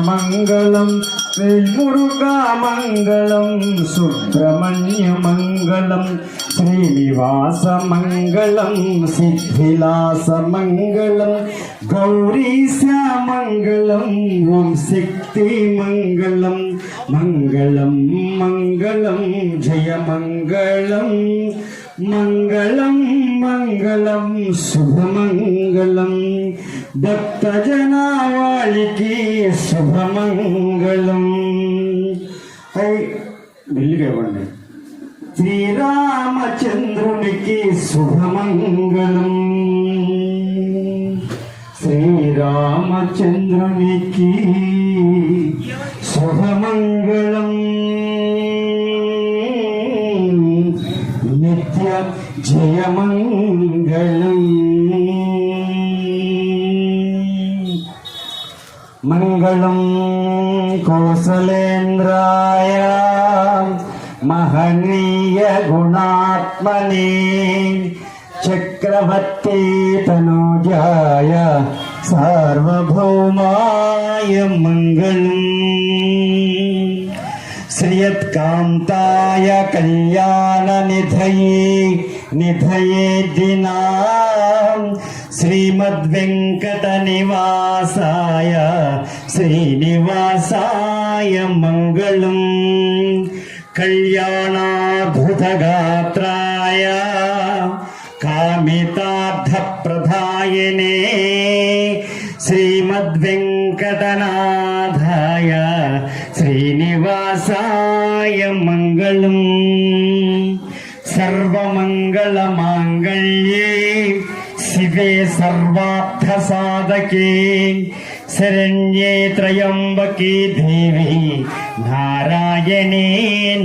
మంగళం మురుగా మంగళం సుబ్రహ్మణ్య మంగళం శ్రీనివాస మంగళం సిద్ధిలాస మంగళం గౌరీశ మంగళం ఓం శక్తి మంగళం మంగళం మంగళం జయ మంగళం మంగళం మంగళం శుభమంగళం భక్తజనావాళికి శుభమంగళం. మెల్లిగా ఇవ్వండి. శ్రీరామచంద్రునికి శుభమంగళం శ్రీరామచంద్రునికి శుభమంగళం నిత్య జయమంగళం. మంగళం కౌసలేంద్రాయ మహనీయ గుణాత్మనే చక్రవర్తి తనూజాయ సార్వభౌమాయ మంగళం. శ్రియత్కాంతాయ కళ్యాణ నిధయే దినా శ్రీమద్వెంకట నివాసాయ శ్రీనివాసాయ మంగళం. కళ్యాణాద్భుతగాత్రాయ కామితార్థప్రదాయనే శ్రీమద్వెంకటనాథాయ శ్రీనివాసాయ మంగళం. సర్వమంగళమాంగళ్యే శివే సర్వార్థసాధకే శరణ్యే త్రయంబకే దేవి నారాయణే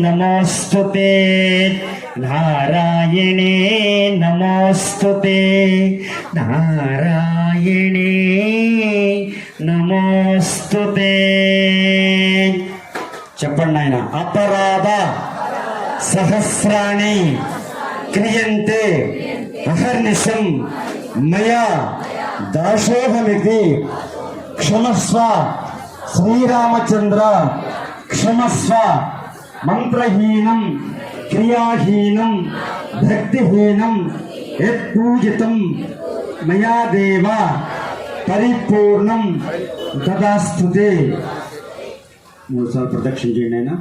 నమోస్తుతే నారాయణే నమోస్తుతే నారాయణే నమోస్తుతే. చెప్పండి ఆయన. అపరాధ సహస్రాణి క్రియంతే అహర్నిశం మయా దాసోహమితి క్షమస్వ శ్రీరామచంద్ర క్షమస్వ. మంత్రహీనం క్రియాహీనం భక్తిహీనం యత్పూజితం మయా దేవ పరిపూర్ణం తదాస్తుతే. 3 సార్లు ప్రదక్షిణ చేయండి ఆయన.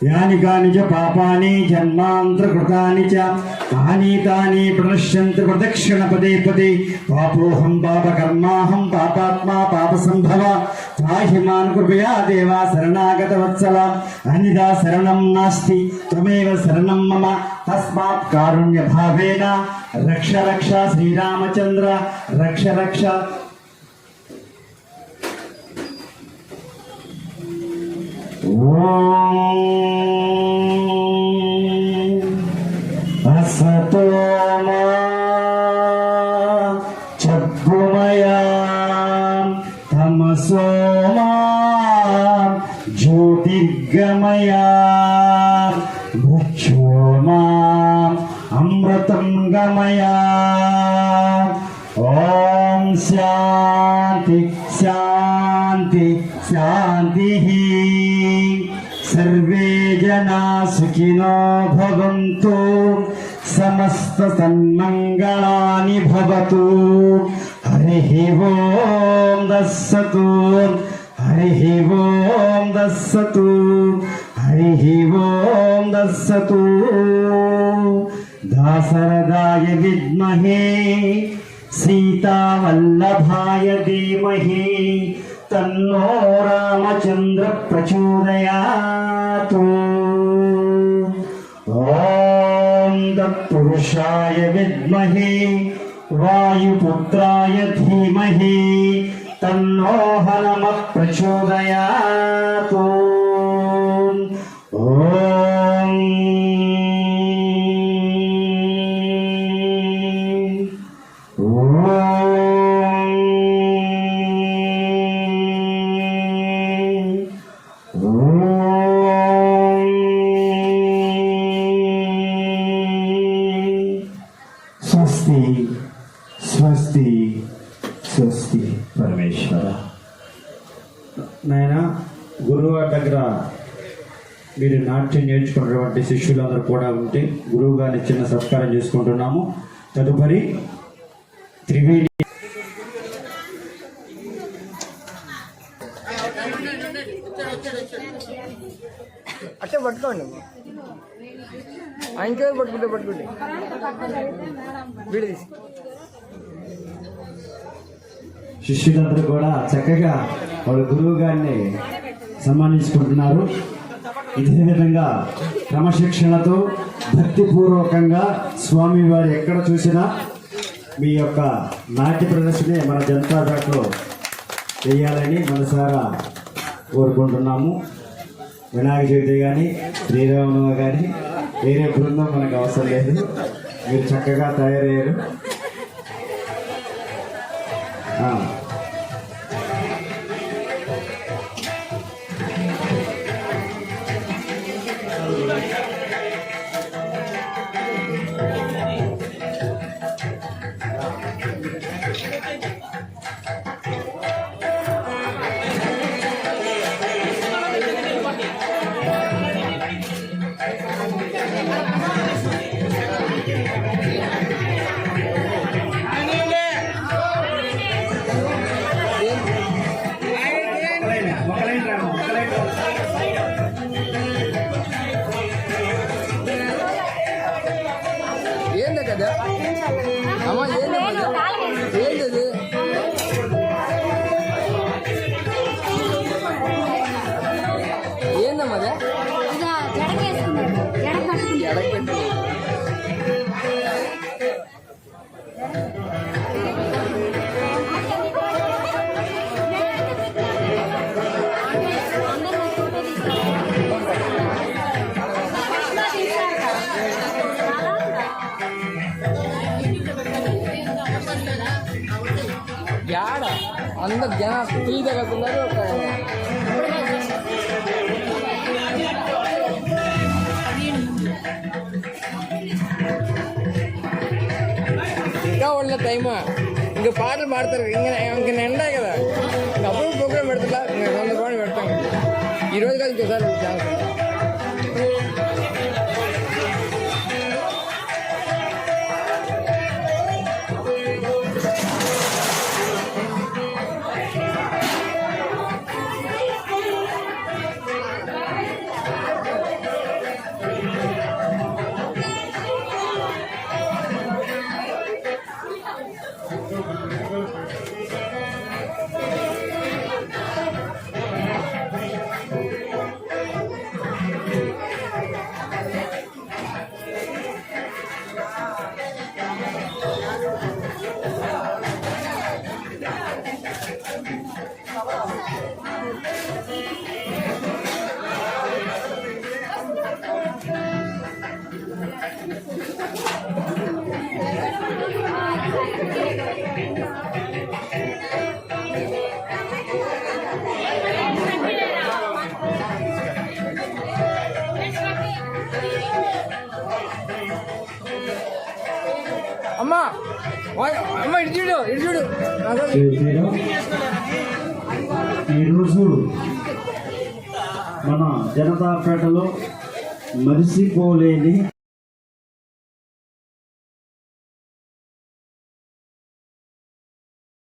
యాని కాని చ పాపాని జన్మాంతరకృతాని చ కాని తాని ప్రణశ్యంతి ప్రదక్షిణ పదే పదే. పాపోహం పాపకర్మాహం పాపాత్మా పాపసంభవ త్రాహి మాం కృపయా దేవా శరణాగత వత్సల. అన్యదా శరణం నాస్తి త్వమేవ శరణం మమ తస్మాత్ కారుణ్య భావేన రక్ష రక్ష శ్రీరామచంద్ర రక్ష రక్ష. ఓం असतो मा चद्गुमया तमसो मा ज्योतिर्गमया मृत्यो मा अमृतं गमया। ओम शांति शांति शांतिः। सर्वे जना सुखिनो भवन्तु, समस्त सन्मंगलानि भवतु। हरिः ओम दस्सतु, हरिः ओम दस्सतु, हरिः ओम दस्सतु। दासरथाय विद्महे सीतावल्लभाय धीमहि तन्नो रामचंद्र प्रचोदयात्। ओम तत्पुरुषाय विद्महे वायुपुत्राय धीमहि तन्नो हनुमः प्रचोदयात्। स्वस्ति स्वस्ति स्वस्ति परमेश्वर। నాయన గురువు దగ్గర మీరు నాట్యం నేర్చుకున్నటువంటి శిష్యులందరూ కూడా ఉంటే గురువు గారిని చిన్న సత్కారం చేసుకుంటున్నాము. తదుపరి త్రివేణి అట్టే పట్టుకోండి, ఆయనకే పట్టుకుంటే వీడు తీసి శిష్యులందరూ కూడా చక్కగా వాళ్ళ గురువు గారిని సన్మానించుకుంటున్నారు. ఇదే విధంగా క్రమశిక్షణతో భక్తిపూర్వకంగా స్వామివారు ఎక్కడ చూసినా మీ యొక్క నాట్య ప్రదర్శన మన జనతా బ్యాట్లో చేయాలని మనసారా కోరుకుంటున్నాము. వినాయక చవితి కానీ శ్రీరామనవమి కానీ వేరే బృందం మనకు అవసరం లేదు, మీరు చక్కగా తయారయ్యారు. ఏంది కదా అమ్మ, ఏంది ఏంది ఏందమ్మా ఎడకెట్టు యాడ అందరు జనం టీ తగ్గుతున్నారు. ఇంకా వాళ్ళ టైమా ఇంకా పాటలు పాడతారు, ఇంకా నిండా కదా, అప్పుడు ప్రోగ్రామ్ పెడతా, ఇంకా 100 పాటలు పెడతాం. ఈరోజు కాదు ఇంకోసారి ఛాన్స్. అమ్మా అమ్మ ఇటు చూడు ఇటు చూడు ఈరోజు మన జనతాపేటలో మరిసిపోలేని